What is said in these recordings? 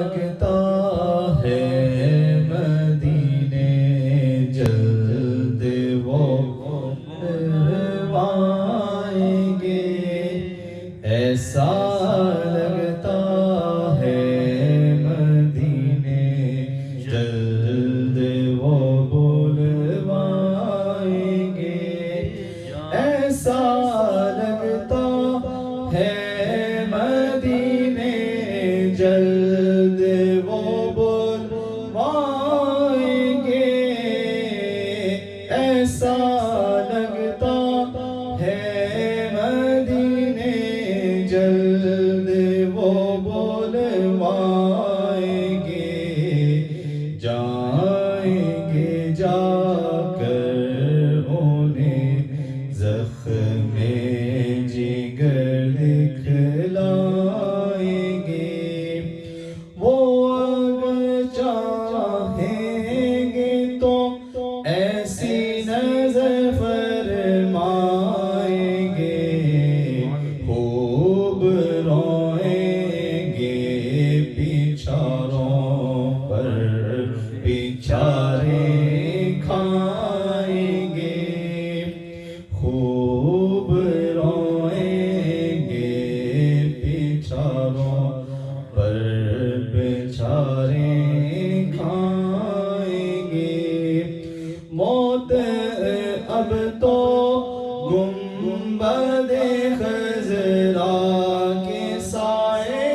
لگتا ہے مدینے جلد وہ بلوائیں گے، ایسا لگتا ہے مدینے جلد وہ بلوائیں گے، ایسا لگتا ہے مدینے جلد وہ بلوائیں گے، ایسا لگتا ہے مدینے جلد وہ بلوائیں گے، جائیں گے جا کر انہیں زخم جگر دکھلائیں گے، وہ اگر چاہیں گے تو ایسی نظر فرمائیں گے، خوب روئیں گے بیچاروں پر بیچارے کھائیں گے، خوب روئیں گے بیچاروں پر بیچارے کھائیں گے، موت اب تو گنبد خضرا کے سائے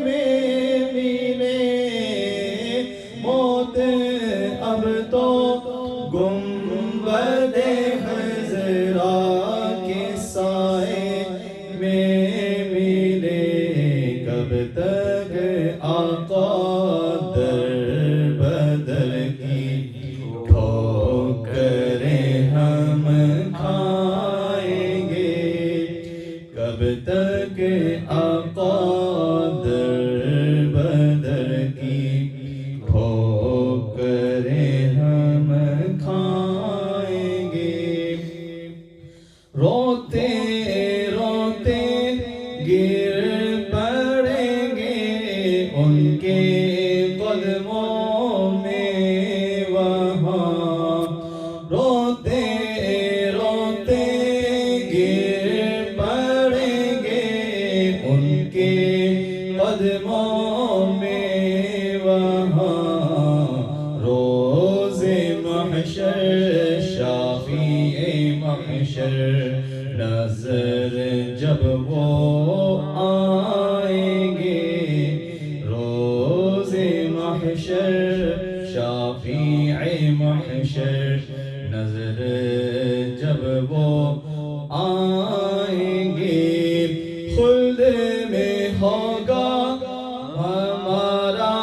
میں ملے، موت اب تو گنبد خضرا کے سائے میں ملے، کب تک آقا در بدر کی ٹھوکریں ہم کھائیں گے، کب تک آقا در بدر کی ٹھوکریں ہم کھائیں گے، روتے روتے گر پڑیں گے ان کے قدموں میں وہاں، روتے روتے گر پڑیں گے ان کے قدموں میں وہاں، روز محشر شافیع محشر نظر جب وہ آئیں گے، روز محشر شافیع محشر نظر جب وہ آئیں گے، خلد میں ہوگا ہمارا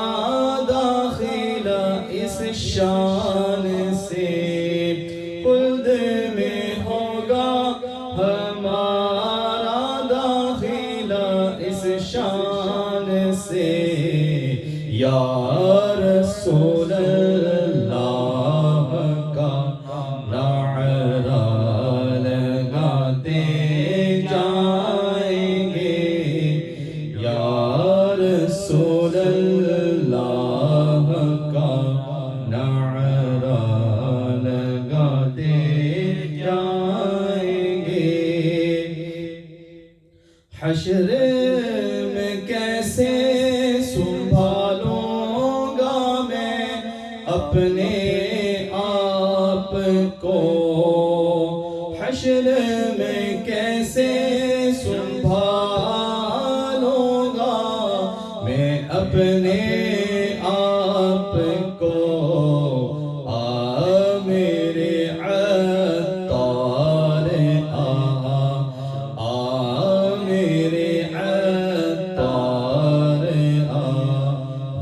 داخلہ اس شان سے، خلد میں ہوگا ہمارا داخلہ اس شان سے، یا رسول اللہ کا نعرہ لگاتے جائیں گے، یا رسول اللہ کا نعرہ لگاتے جائیں گے، حشر میں کیسے سنبھالوں گا میں اپنے آپ کو، حشر میں کیسے سنبھالوں گا میں اپنے آپ کو، آ میرے عطار آ میرے عطار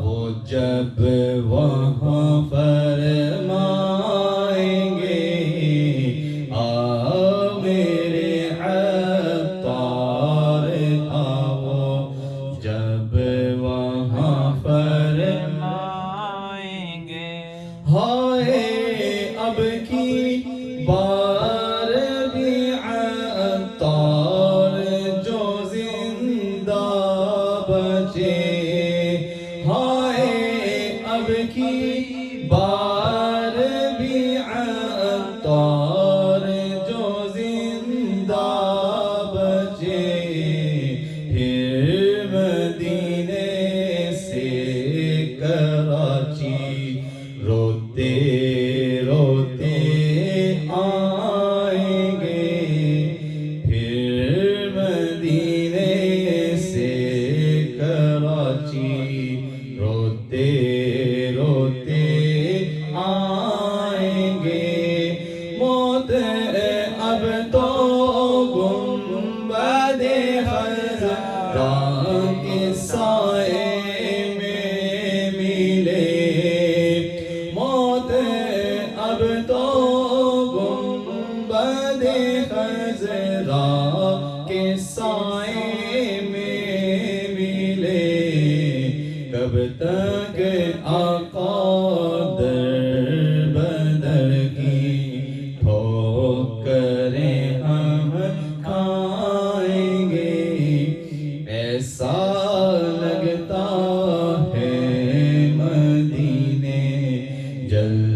وہ جب وہاں فرمائیں گے، آ میرے عطار وہ جب وہاں فرمائیں روتے روتے آئیں گے موت اب تو گنبد خضرا کے سائے میں ملے موت اب تو گنبد خضرا کے سائے میں ملے کب تک آقا در بدر کی ٹھوکریں ہم کھائیں گے ایسا لگتا ہے مدینے جل